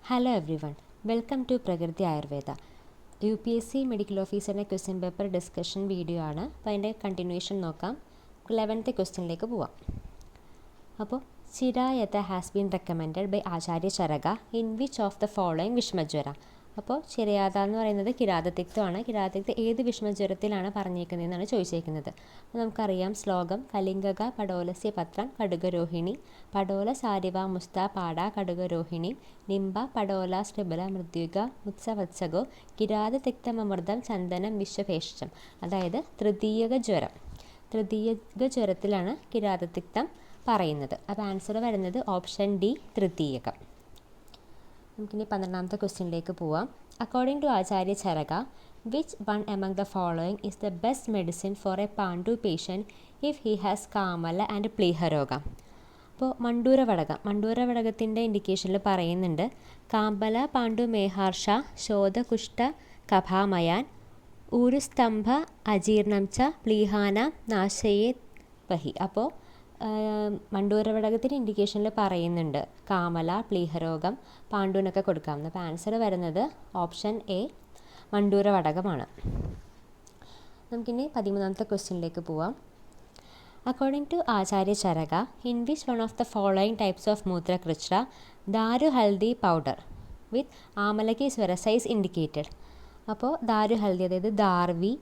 Hello everyone, welcome to Prakriti Ayurveda. UPSC medical ഓഫീസറിൻ്റെ question paper discussion video ആണ്. അപ്പോൾ അതിൻ്റെ കണ്ടിന്യൂഷൻ നോക്കാം. 11th ക്വസ്റ്റ്യനിലേക്ക് പോവാം. അപ്പോൾ chirayata has been recommended by Acharya Charaka in which of the following vishamajwara. അപ്പോൾ ചിരയാത എന്ന് പറയുന്നത് കിരാതത്തിക്തമാണ്. കിരാതത്തിക്ത് ഏത് വിഷമജ്വരത്തിലാണ് പറഞ്ഞേക്കുന്നതെന്നാണ് ചോദിച്ചേക്കുന്നത്. അപ്പോൾ നമുക്കറിയാം ശ്ലോകം: കലിംഗക പടോലസ്യ പത്രം കടുകരോഹിണി പടോല സാരിവ മുസ്ത പാട കടുകരോഹിണി നിംബ പടോല സ്ട്രിബല മൃദ്യുക മുത്സവത്സകോ കിരാതതിക്തമൃതം ചന്ദനം വിശ്വഭേഷജം. അതായത് തൃതീയക ജ്വരത്തിലാണ് കിരാതത്തിക്തം പറയുന്നത്. അപ്പോൾ ആൻസർ വരുന്നത് ഓപ്ഷൻ ഡി, തൃതീയകം. നമുക്കിനി 12th ക്വസ്റ്റ്യനിലേക്ക് പോവാം. According to Acharya Charaka, which one among the following is the best medicine for a pandu patient if he has kamala and pleeharoga. അപ്പോൾ മണ്ടൂരവടകത്തിൻ്റെ ഇൻഡിക്കേഷനിൽ പറയുന്നുണ്ട്: കാമ്പല പാണ്ഡു മേഹാർഷ ശോധകുഷ്ഠ കഭാമയാൻ ഊരുസ്തംഭ അജീർണം ച പ്ലീഹാന നാശയേ പഹി. അപ്പോൾ മണ്ടൂരവടകത്തിൻ്റെ ഇൻഡിക്കേഷനിൽ പറയുന്നുണ്ട് കാമല, പ്ലീഹരോഗം, പാണ്ഡുവിനൊക്കെ കൊടുക്കാമെന്ന്. അപ്പോൾ ആൻസർ വരുന്നത് ഓപ്ഷൻ എ, മണ്ടൂരവടകമാണ്. നമുക്കിനി 13th ക്വസ്റ്റ്യനിലേക്ക് പോവാം. According to Acharya Charaka, in which one of the following types of mutrakrichha daru haldi powder with amalaki സ്വരസൈസ് ഇൻഡിക്കേറ്റഡ്. അപ്പോൾ ദാരു ഹൽദി, അതായത് ദാർവി,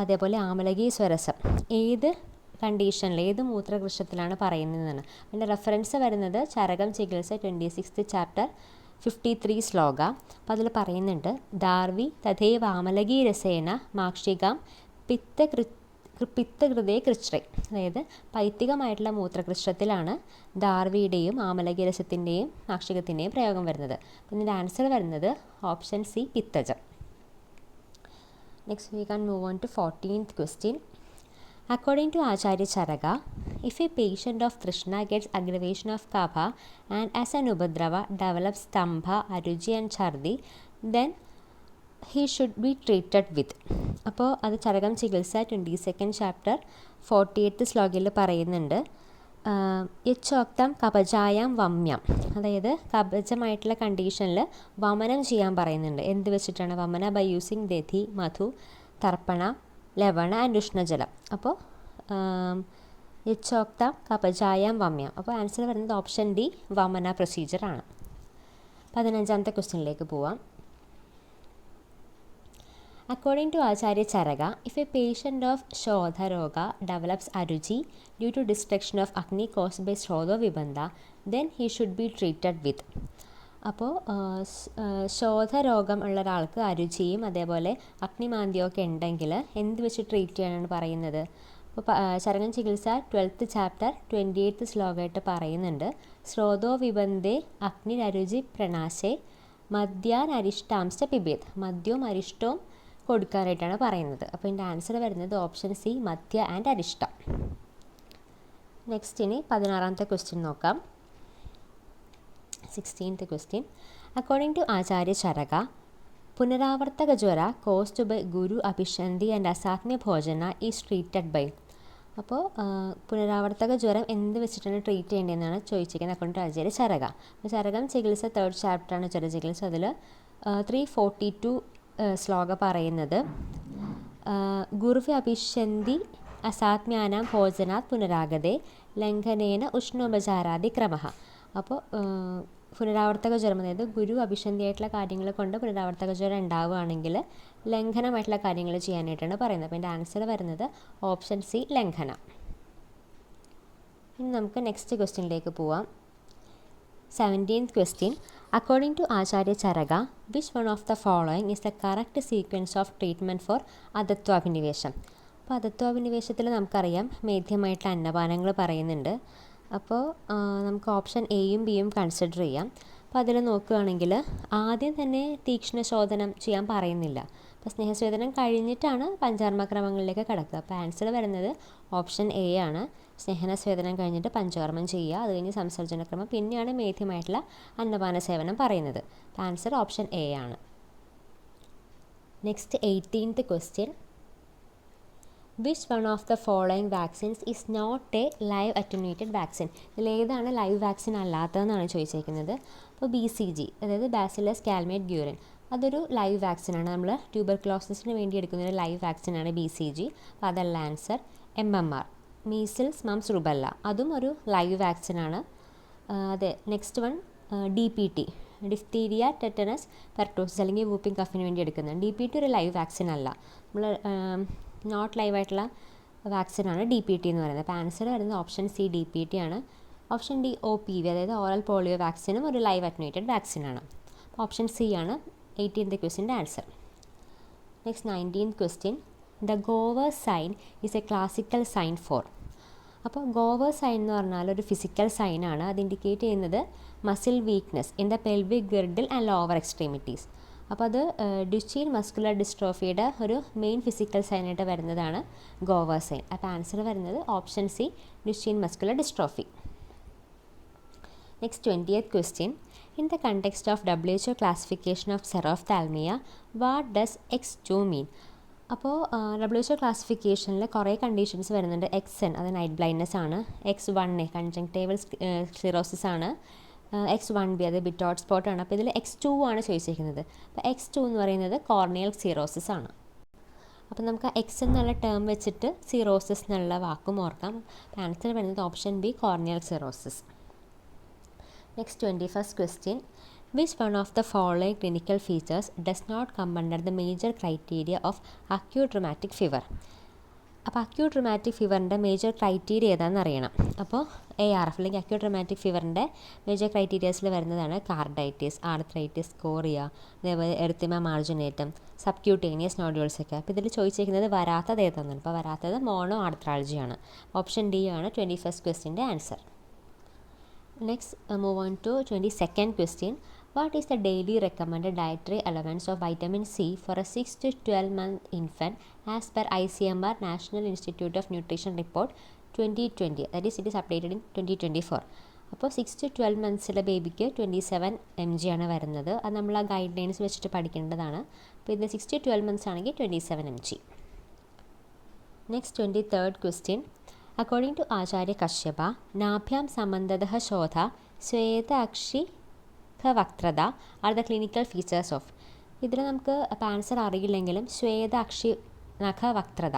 അതേപോലെ ആമലകി സ്വരസം ഏത് കണ്ടീഷനിൽ, ഏത് മൂത്രകൃശത്തിലാണ് പറയുന്നതെന്നാണ്. അതിൻ്റെ റെഫറൻസ് വരുന്നത് ചരകം ചികിത്സ 26th ചാപ്റ്റർ 53 ശ്ലോക. അപ്പോൾ അതിൽ പറയുന്നുണ്ട്: ദാർവി തഥൈവ ആമലകി രസേന മാക്ഷികാം പിത്തകൃതേ കൃച്ഛ്രൈ. അതായത് പൈത്തികമായിട്ടുള്ള മൂത്രകൃശത്തിലാണ് ദാർവിയുടെയും ആമലകി രസത്തിൻ്റെയും മാക്ഷികത്തിൻ്റെയും പ്രയോഗം വരുന്നത്. അപ്പോൾ ഇതിൻ്റെ ആൻസർ വരുന്നത് ഓപ്ഷൻ സി, പിത്തജം. Next we can move on to 14th question. According to Acharya Charaka, if a patient of Trishna gets aggravation of kapha and as an upadrava develops stambha, aruji and chardi, then he should be treated with. അപ്പോൾ അത് ചരകം ചികിത്സ 22nd chapter 48th ശ്ലോകയിൽ പറയുന്നുണ്ട്: യച്ചോക്തം കപജായം വമ്യം. അതായത് കപജമായിട്ടുള്ള കണ്ടീഷനിൽ വമനം ചെയ്യാൻ പറയുന്നുണ്ട്. എന്ത് വെച്ചിട്ടാണ് വമന? By using dadhi, madhu, tarpana, lavana and ഉഷ്ണജലം. അപ്പോൾ യച്ചോക്ത കപജായം വമ്യം. അപ്പോൾ ആൻസർ വരുന്നത് ഓപ്ഷൻ ഡി, വമന പ്രൊസീജിയറാണ്. 15th ക്വസ്റ്റ്യനിലേക്ക് പോവാം. According to Acharya Charaka, if a patient of shodharoga develops aruchi due to destruction of agni caused by sroto vibandha then he should be treated with. അപ്പോൾ ശോധരോഗം ഉള്ള ഒരാൾക്ക് അരുചിയും അതേപോലെ അഗ്നിമാന്ദ്യവും ഒക്കെ ഉണ്ടെങ്കിൽ എന്ത് വെച്ച് ട്രീറ്റ് ചെയ്യാനാണ് പറയുന്നത്? അപ്പോൾ ചരകം ചികിത്സ 12th ചാപ്റ്റർ 28th ശ്ലോകമായിട്ട് പറയുന്നുണ്ട്: ശ്രോതോ വിബന്ധേ അഗ്നിരരുചി പ്രണാശേ മദ്യാൻ അരിഷ്ടാംശ പിബേത്. മദ്യവും അരിഷ്ടവും കൊടുക്കാനായിട്ടാണ് പറയുന്നത്. അപ്പോൾ ഇതിൻ്റെ ആൻസർ വരുന്നത് ഓപ്ഷൻ സി, മദ്യ ആൻഡ് അരിഷ്ടം. നെക്സ്റ്റ് ഇനി 16th ക്വസ്റ്റ്യൻ നോക്കാം. 16th question. According to Acharya Charaka, punaravartaka jwara caused by guru abhishyandi and asatmya bhojana is treated by. അപ്പോൾ പുനരാവർത്തക ജ്വരം എന്ത് വെച്ചിട്ടാണ് ട്രീറ്റ് ചെയ്യേണ്ടതെന്നാണ് ചോദിച്ചിരിക്കുന്നത് അക്കോർഡിംഗ് ടു ആചാര്യ ചരക. അപ്പോൾ ചരകം ചികിത്സ 3rd ചാപ്റ്ററാണ് ജ്വര ചികിത്സ. അതിൽ 342 ശ്ലോക പറയുന്നത്: ഗുരുവി അഭിഷന്തി അസാത്മ്യാനാം ഭോജനാത് പുനരാഗതേ ലംഘനേന ഉഷ്ണോപചാരാദി ക്രമ. അപ്പോൾ പുനരാവർത്തക ജ്വരം, അതായത് ഗുരു അഭിഷന്ധിയായിട്ടുള്ള കാര്യങ്ങൾ കൊണ്ട് പുനരാവർത്തക ജ്വരം ഉണ്ടാവുകയാണെങ്കിൽ ലംഘനമായിട്ടുള്ള കാര്യങ്ങൾ ചെയ്യാനായിട്ടാണ് പറയുന്നത്. അപ്പോൾ എൻ്റെ ആൻസർ വരുന്നത് ഓപ്ഷൻ സി, ലംഘനം. ഇനി നമുക്ക് നെക്സ്റ്റ് ക്വസ്റ്റ്യനിലേക്ക് പോവാം. 17th question. According to Acharya Charaka, which one of the following is the correct sequence of treatment for അധത്വാഭിനിവേശം? അപ്പോൾ അധത്വാഭിനിവേശത്തിൽ നമുക്കറിയാം മേധ്യമായിട്ടുള്ള അന്നപാനങ്ങൾ പറയുന്നുണ്ട്. അപ്പോൾ നമുക്ക് ഓപ്ഷൻ എയും ബിയും കൺസിഡർ ചെയ്യാം. അപ്പോൾ അതിൽ നോക്കുകയാണെങ്കിൽ ആദ്യം തന്നെ തീക്ഷ്ണശോധനം ചെയ്യാൻ പറയുന്നില്ല. അപ്പോൾ സ്നേഹസ്വേദനം കഴിഞ്ഞിട്ടാണ് പഞ്ചകർമ്മക്രമങ്ങളിലേക്ക് കിടക്കുക. അപ്പോൾ ആൻസർ വരുന്നത് ഓപ്ഷൻ എ ആണ്. സ്നേഹനസ്വേദനം കഴിഞ്ഞിട്ട് പഞ്ചകർമ്മം ചെയ്യുക, അത് കഴിഞ്ഞ് സംസർജനക്രമം, പിന്നെയാണ് മേധ്യമായിട്ടുള്ള അന്നപാന സേവനം പറയുന്നത്. അപ്പോൾ ആൻസർ ഓപ്ഷൻ എ ആണ്. Next 18th question. Which one of the following vaccines is not a live attenuated vaccine? ഇതിലേതാണ് ലൈവ് വാക്സിൻ അല്ലാത്തതെന്നാണ് ചോദിച്ചിരിക്കുന്നത്. അപ്പോൾ BCG, അതായത് ബാസിലസ് കാൽമേറ്റ് ഗ്യൂറിൻ, അതൊരു ലൈവ് വാക്സിനാണ്. നമ്മൾ ട്യൂബർക്ലോസിസിന് വേണ്ടി എടുക്കുന്ന ഒരു ലൈവ് വാക്സിനാണ് BCG. അപ്പോൾ അതല്ല answer. MMR, measles moms rubella, അതും ഒരു ലൈവ് വാക്സിനാണ്. അതെ, next one DPT, diphtheria tetanus pertussis അല്ലെങ്കിൽ വൂപ്പിംഗ് കഫിന് വേണ്ടി എടുക്കുന്നത്. DPT ഒരു ലൈവ് വാക്സിൻ അല്ല, നമ്മൾ നോട്ട് ലൈവ് ആയിട്ടുള്ള വാക്സിനാണ് DPT എന്ന് പറയുന്നത്. അപ്പോൾ ആൻസർ വരുന്നത് ഓപ്ഷൻ C DPT ആണ്. ഓപ്ഷൻ D OPV, അതായത് ഓറൽ പോളിയോ വാക്സിനും ഒരു ലൈവ് അറ്റന്യൂറ്റഡ് വാക്സിനാണ്. ഓപ്ഷൻ C ആണ് 18th ക്വസ്റ്റിൻ്റെ answer. Next 19th question. The Gower sign is a classical sign for. അപ്പോൾ ഗോവർ സൈൻ എന്ന് പറഞ്ഞാൽ ഒരു ഫിസിക്കൽ സൈനാണ്. അത് ഇൻഡിക്കേറ്റ് ചെയ്യുന്നത് muscle weakness in the pelvic girdle and lower extremities. അപ്പോൾ അത് ഡ്യുച്ചീൻ മസ്കുലർ ഡിസ്ട്രോഫിയുടെ ഒരു മെയിൻ ഫിസിക്കൽ സൈനായിട്ട് വരുന്നതാണ് ഗോവർ സൈൻ. അപ്പോൾ ആൻസർ വരുന്നത് option C Duchenne muscular dystrophy. Next 20th question. In the context of WHO classification of xerophthalmia, what does X2 mean? അപ്പോൾ WHO ക്ലാസിഫിക്കേഷനിൽ കുറേ conditions വരുന്നുണ്ട്. XN അത് നൈറ്റ് ബ്ലൈൻഡ്നെസ് ആണ്, X1A കൺജങ്ക്റ്റൈവൽ സ്ക്ലിറോസിസ് ആണ്, X1B അത് Bitot spot ആണ്. അപ്പോൾ ഇതിൽ X2 ആണ് ചോദിച്ചിരിക്കുന്നത്. അപ്പോൾ X2 എന്ന് പറയുന്നത് കോർണിയൽ സീറോസിസ് ആണ്. അപ്പോൾ നമുക്ക് X എന്നുള്ള ടേം വെച്ചിട്ട് സീറോസിസ് എന്നുള്ള വാക്കും ഓർക്കാം. ആൻസർ വരുന്നത് option B corneal cirrhosis. Next 21st question. Which one of the following clinical features does not come under the major criteria of acute rheumatic fever? അപ്പോൾ അക്യൂട്ട് റൊമാറ്റിക് ഫീവറിൻ്റെ മേജർ ക്രൈറ്റീരിയ ഏതാണെന്ന് അറിയണം. അപ്പോൾ ARF അല്ലെങ്കിൽ acute rheumatic ഫീവറിൻ്റെ major ക്രൈറ്റീരിയസിൽ വരുന്നതാണ് കാർഡൈറ്റിസ്, arthritis, Correa, അതേപോലെ എറിത്തിമ മാർജിനേറ്റം, subcutaneous nodules ഒക്കെ. അപ്പോൾ ഇതിൽ ചോദിച്ചിരിക്കുന്നത് വരാത്തത് ഏതാണെന്നാണ്. അപ്പോൾ വരാത്തത് മോണോ ആർത്രൾജിയാണ്. ഓപ്ഷൻ D ആണ് 21st ക്വസ്റ്റ്യൻ്റെ answer. Next move on to 22nd question. What is the daily recommended dietary allowance of vitamin C for a 6 to 12-month infant as per ICMR National Institute of Nutrition Report 2020? That is, it is updated in 2024. അപ്പോൾ 6 to 12 monthsലെ ബേബിക്ക് 27 mg ആണ് വരുന്നത്. അത് നമ്മൾ ആ guide lines വെച്ചിട്ട് പഠിക്കേണ്ടതാണ്. അപ്പോൾ ഇത് 6 to 12 months ആണെങ്കിൽ 27 mg. Next 23rd question. According to Acharya Kashyapa, നാഭ്യാം സമന്തതഃ ശോധ ശ്വേതാക്ഷി വക്രത are the clinical features of. ഇതിൽ നമുക്ക് ആൻസർ അറിയില്ലെങ്കിലും ശ്വേതാക്ഷി നഖ വക്രത,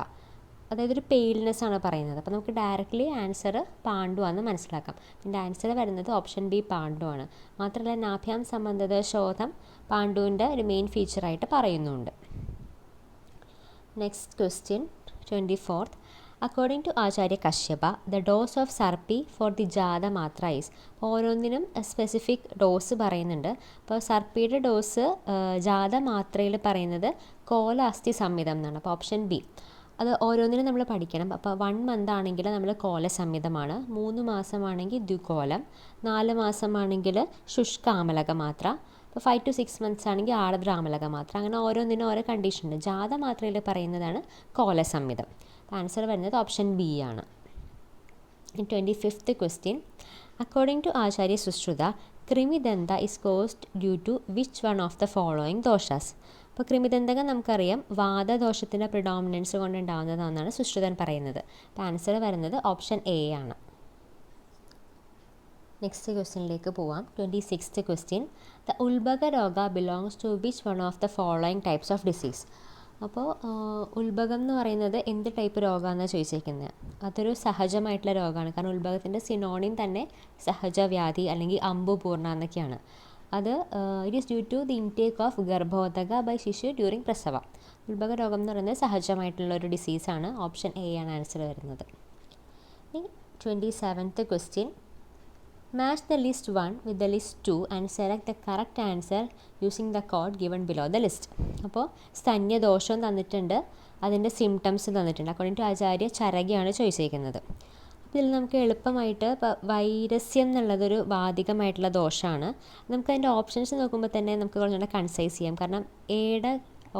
അതായത് ഒരു പെയിൽനെസ് ആണ് പറയുന്നത്. അപ്പോൾ നമുക്ക് ഡയറക്റ്റ്ലി ആൻസർ പാണ്ഡു ആണെന്ന് മനസ്സിലാക്കാം. പിന്നെ ആൻസർ വരുന്നത് ഓപ്ഷൻ B പാണ്ഡു ആണ്. മാത്രമല്ല നാഭ്യാം സംബന്ധത ശോധം പാണ്ഡുവിൻ്റെ ഒരു മെയിൻ ഫീച്ചറായിട്ട് പറയുന്നുണ്ട്. Next question 24th. According to Acharya Kashyapa, the dose of സർപ്പി for the ജാത മാത്ര is. ഓരോന്നിനും സ്പെസിഫിക് ഡോസ് പറയുന്നുണ്ട്. അപ്പോൾ സർപ്പിയുടെ ഡോസ് ജാത മാത്രയിൽ പറയുന്നത് കോല അസ്ഥി സംഹിതം എന്നാണ്. അപ്പോൾ ഓപ്ഷൻ B. അത് ഓരോന്നിനും നമ്മൾ പഠിക്കണം. അപ്പോൾ 1 month ആണെങ്കിൽ നമ്മൾ കോല സംഹിതമാണ്, 3 മാസമാണെങ്കിൽ ദ്വികോലം, 4 മാസമാണെങ്കിൽ ശുഷ്കാമലക മാത്ര, അപ്പോൾ 5 to 6 months ആണെങ്കിൽ ആർദ്രാമലക മാത്ര. അങ്ങനെ ഓരോന്നിനും ഓരോ കണ്ടീഷനുണ്ട്. ജാത മാത്രയിൽ പറയുന്നതാണ് കോല സംഹിതം. ആൻസർ വരുന്നത് ഓപ്ഷൻ B ആണ്. 25th question. According to Acharya Sushruta, krimidanta is caused due to which one of the following doshas? അപ്പോൾ കൃമിദന്തകം നമുക്കറിയാം വാതദോഷത്തിൻ്റെ പ്രിഡോമിനൻസ് കൊണ്ടുണ്ടാകുന്നതാണെന്നാണ് സുശ്രുതൻ പറയുന്നത്. അപ്പോൾ ആൻസർ വരുന്നത് ഓപ്ഷൻ A ആണ്. നെക്സ്റ്റ് ക്വസ്റ്റ്യനിലേക്ക് പോവാം. 26th question. ദ ഉത്ഭക രോഗ belongs to which one of the following types of disease? അപ്പോൾ ഉത്ഭകം എന്ന് പറയുന്നത് എന്ത് ടൈപ്പ് രോഗമാണെന്നാണ് ചോദിച്ചിരിക്കുന്നത്. അതൊരു സഹജമായിട്ടുള്ള രോഗമാണ്. കാരണം ഉത്ഭകത്തിൻ്റെ സിനോണിം തന്നെ സഹജവ്യാധി അല്ലെങ്കിൽ അമ്പുപൂർണ്ണ എന്നൊക്കെയാണ്. അത് it is due to the intake of garbhodaka by shishu during prasava. ഉത്ഭക രോഗം എന്ന് പറയുന്നത് സഹജമായിട്ടുള്ള ഒരു ഡിസീസാണ്. ഓപ്ഷൻ A ആണ് ആൻസർ വരുന്നത്. 27th question. Match the list 1 with the list 2 and select the correct answer using the code given below the list. അപ്പോൾ സ്തന്യദോഷം തന്നിട്ടുണ്ട്, അതിൻ്റെ സിംറ്റംസ് തന്നിട്ടുണ്ട്. അക്കോർഡിംഗ് ടു ആചാര്യ ചരകയാണ് ചോദിച്ചിരിക്കുന്നത്. അപ്പോൾ ഇതിൽ നമുക്ക് എളുപ്പമായിട്ട് ഇപ്പോൾ വൈരസ്യം എന്നുള്ളതൊരു വാതികമായിട്ടുള്ള ദോഷമാണ്. നമുക്ക് അതിൻ്റെ ഓപ്ഷൻസ് നോക്കുമ്പോൾ തന്നെ നമുക്ക് കുറച്ചുകൂടെ കൺസൈസ് ചെയ്യാം. കാരണം Aയുടെ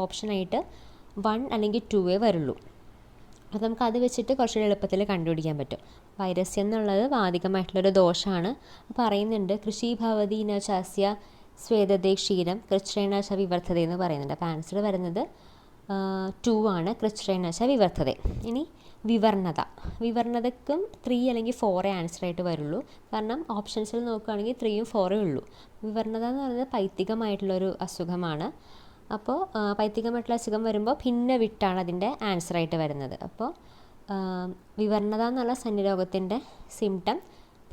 ഓപ്ഷനായിട്ട് 1 അല്ലെങ്കിൽ 2 വരുള്ളൂ. അപ്പോൾ നമുക്കത് വെച്ചിട്ട് കുറച്ചുകൂടി എളുപ്പത്തിൽ കണ്ടുപിടിക്കാൻ പറ്റും. വൈരസ്യം എന്നുള്ളത് വാതികമായിട്ടുള്ളൊരു ദോഷമാണ്. പറയുന്നുണ്ട് കൃഷി ഭവതീന ചാസ്യ സ്വേദതേ ക്ഷീരം കൃച്ഛ്രേണ ച വിവർദ്ധത എന്ന് പറയുന്നുണ്ട്. അപ്പോൾ ആൻസർ വരുന്നത് 2 ആണ്. കൃച്ഛ്രേണ വെച്ചാൽ വിവർത്തത. ഇനി വിവർണതയ്ക്കും 3 അല്ലെങ്കിൽ 4 ആൻസറായിട്ട് വരുള്ളൂ. കാരണം ഓപ്ഷൻസിൽ നോക്കുകയാണെങ്കിൽ 3യും 4 ഉള്ളൂ. വിവർണത എന്ന് പറയുന്നത് പൈത്തികമായിട്ടുള്ളൊരു അസുഖമാണ്. അപ്പോൾ പൈത്തികമായിട്ടുള്ള അസുഖം വരുമ്പോൾ ഭിന്ന വിട്ടാണ് അതിൻ്റെ ആൻസറായിട്ട് വരുന്നത്. അപ്പോൾ വിവർണത എന്നുള്ള സന്നിരോഗത്തിൻ്റെ സിംറ്റം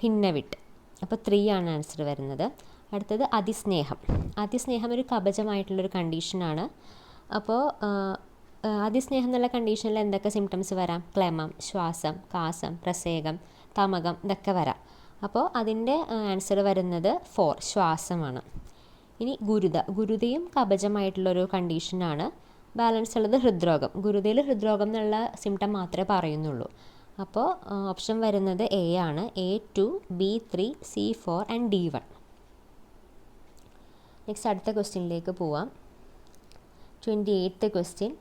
ഭിന്നവിട്ട്. അപ്പോൾ 3 ആണ് ആൻസർ വരുന്നത്. അടുത്തത് അതിസ്നേഹം ഒരു കവചമായിട്ടുള്ളൊരു കണ്ടീഷനാണ്. അപ്പോൾ അതിസ്നേഹം എന്നുള്ള കണ്ടീഷനിൽ എന്തൊക്കെ സിംറ്റംസ് വരാം? ക്ലെമം, ശ്വാസം, കാസം, പ്രസേകം, തമകം ഇതൊക്കെ വരാം. അപ്പോൾ അതിൻ്റെ ആൻസർ വരുന്നത് 4 ശ്വാസമാണ്. ഇനി ഗുരുതയും കവചമായിട്ടുള്ളൊരു കണ്ടീഷനാണ്. ബാലൻസ് ഉള്ളത് ഹൃദ്രോഗം. ഗുരുതയിൽ ഹൃദ്രോഗം എന്നുള്ള സിംറ്റം മാത്രമേ പറയുന്നുള്ളൂ. അപ്പോൾ ഓപ്ഷൻ വരുന്നത് എ ആണ്. A2, B3, C4 and D1. Next അടുത്ത ക്വസ്റ്റ്യനിലേക്ക് പോവാം. 28th question.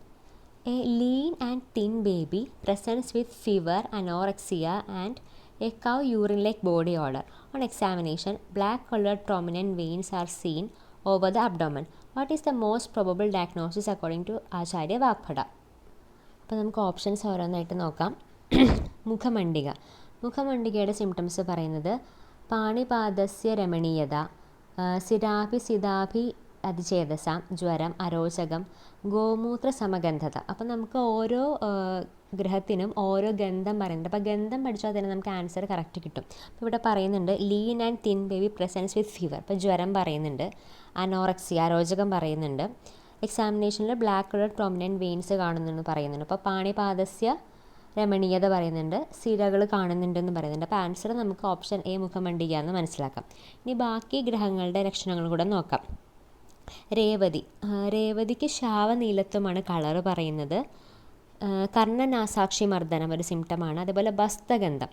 A lean and thin baby presents with fever, anorexia and a cow urine like body odor. On examination, black colored prominent veins are seen over the abdomen. What is the most probable diagnosis according to ആചാര്യ വാഗ്ഭട? അപ്പോൾ നമുക്ക് options ഓരോന്നായിട്ട് നോക്കാം. മുഖമണ്ഡികയുടെ symptoms പറയുന്നത് പാണിപാദസ്യ രമണീയത, സിരാഭി അതിചേതസ, ജ്വരം, അരോചകം, ഗോമൂത്ര സമഗന്ധത. അപ്പം നമുക്ക് ഓരോ ഗ്രഹത്തിനും ഓരോ ഗന്ധം പറയുന്നുണ്ട്. അപ്പോൾ ഗന്ധം പഠിച്ചാൽ തന്നെ നമുക്ക് ആൻസർ കറക്റ്റ് കിട്ടും. അപ്പോൾ ഇവിടെ പറയുന്നുണ്ട് lean and thin baby presents with fever. അപ്പോൾ ജ്വരം പറയുന്നുണ്ട്. അനോറക്സിയ അരോചകം പറയുന്നുണ്ട്. എക്സാമിനേഷനിൽ ബ്ലാക്ക് കളർ പ്രൊമിനൻറ്റ് വെയിൻസ് കാണുന്നുണ്ടെന്ന് പറയുന്നുണ്ട്. അപ്പോൾ പാണിപാദസ്യ രമണീയത പറയുന്നുണ്ട്. സിരകൾ കാണുന്നുണ്ടെന്ന് പറയുന്നുണ്ട്. അപ്പോൾ ആൻസർ നമുക്ക് ഓപ്ഷൻ എ മുഖമണ്ഡിക എന്ന് മനസ്സിലാക്കാം. ഇനി ബാക്കി ഗ്രഹങ്ങളുടെ ലക്ഷണങ്ങൾ കൂടെ നോക്കാം. രേവതിക്ക് ശാവനീലത്വമാണ് കളറ് പറയുന്നത്. കർണനാസാക്ഷി മർദ്ദനം ഒരു സിംറ്റമാണ്. അതേപോലെ ബസ്തഗന്ധം.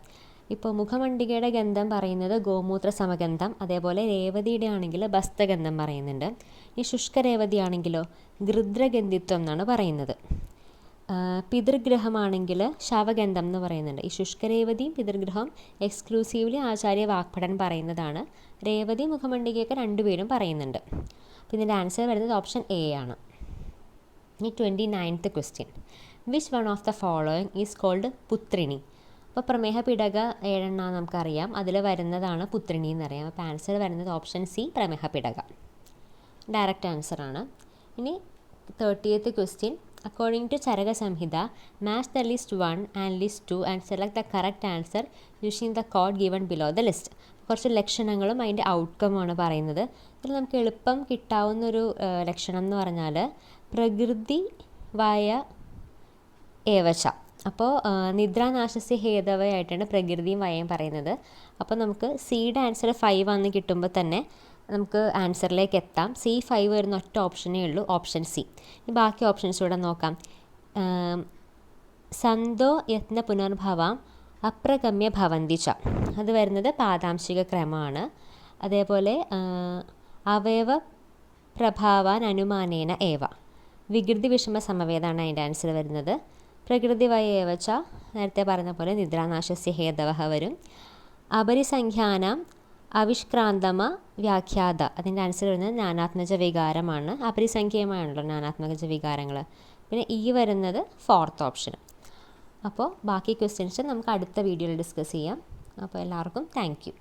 ഇപ്പോൾ മുഖമണ്ഡികയുടെ ഗന്ധം പറയുന്നത് ഗോമൂത്ര സമഗന്ധം. അതേപോലെ രേവതിയുടെ ആണെങ്കിൽ ബസ്തഗന്ധം പറയുന്നുണ്ട്. ഈ ശുഷ്കരേവതി ആണെങ്കിലോ ഗൃദ്രഗന്ധിത്വം എന്നാണ് പറയുന്നത്. പിതൃഗ്രഹമാണെങ്കിൽ ശവഗന്ധം എന്ന് പറയുന്നുണ്ട്. ഈ ശുഷ്കരേവതിയും പിതൃഗ്രഹവും എക്സ്ക്ലൂസീവ്ലി ആചാര്യ വാഗ്ഭടൻ പറയുന്നതാണ്. രേവതി മുഖമണ്ഡികയൊക്കെ രണ്ടുപേരും പറയുന്നുണ്ട്. അപ്പോൾ ഇതിൻ്റെ ആൻസർ വരുന്നത് ഓപ്ഷൻ എ ആണ്. ഇനി 29th ക്വസ്റ്റ്യൻ. Which one of the following is called putrini? അപ്പോൾ പ്രമേഹ പിടക 7 നമുക്കറിയാം. അതിൽ വരുന്നതാണ് പുത്രിണി എന്നറിയാം. അപ്പോൾ ആൻസർ വരുന്നത് ഓപ്ഷൻ സി പ്രമേഹ പിടക. ഡയറക്റ്റ് ആൻസറാണ്. ഇനി 30th question. According to Charaka Samhita, match the list 1 and list 2 and select the correct answer using the code given below the list. കുറച്ച് ലക്ഷണങ്ങളും അതിൻ്റെ ഔട്ട്കമാണ് പറയുന്നത്. ഇതിൽ നമുക്ക് എളുപ്പം കിട്ടാവുന്നൊരു ലക്ഷണം എന്ന് പറഞ്ഞാൽ പ്രകൃതി വായ ഏവച്ച. അപ്പോൾ നിദ്രാനാശസ്യ ഹേതവയായിട്ടാണ് പ്രകൃതിയും വയം പറയുന്നത്. അപ്പോൾ നമുക്ക് സിയുടെ ആൻസർ 5 ആണെന്ന് കിട്ടുമ്പോൾ തന്നെ നമുക്ക് ആൻസറിലേക്ക് എത്താം. C5 വരുന്ന ഒറ്റ ഓപ്ഷനേ ഉള്ളൂ, ഓപ്ഷൻ സി. ഈ ബാക്കി ഓപ്ഷൻസ് കൂടെ നോക്കാം. സന്തോ യത്ന പുനർഭവാം അപ്രഗമ്യ ഭവന്തി ച, അത് വരുന്നത് പാദാംശിക ക്രമമാണ്. അതേപോലെ അവയവ പ്രഭാവാൻ അനുമാനേന ഏവ, വികൃതി വിഷമ സമവേദാണ് അതിൻ്റെ ആൻസർ വരുന്നത്. പ്രകൃതി വയേവച്ച നേരത്തെ പറഞ്ഞ പോലെ നിദ്രാനാശസ്യ ഹേതവ വരും. അപരിസംഖ്യാനം അവിഷ്ക്രാന്തമ വ്യാഖ്യാത, അതിൻ്റെ ആൻസർ വരുന്നത് നാനാത്മജ വികാരമാണ്. അപരിസംഖ്യമാണല്ലോ നാനാത്മക വികാരങ്ങൾ. പിന്നെ ഈ വരുന്നത് 4th ഓപ്ഷൻ. അപ്പോൾ ബാക്കി ക്വസ്റ്റ്യൻസ് നമുക്ക് അടുത്ത വീഡിയോയിൽ ഡിസ്കസ് ചെയ്യാം. അപ്പോൾ എല്ലാവർക്കും താങ്ക് യു.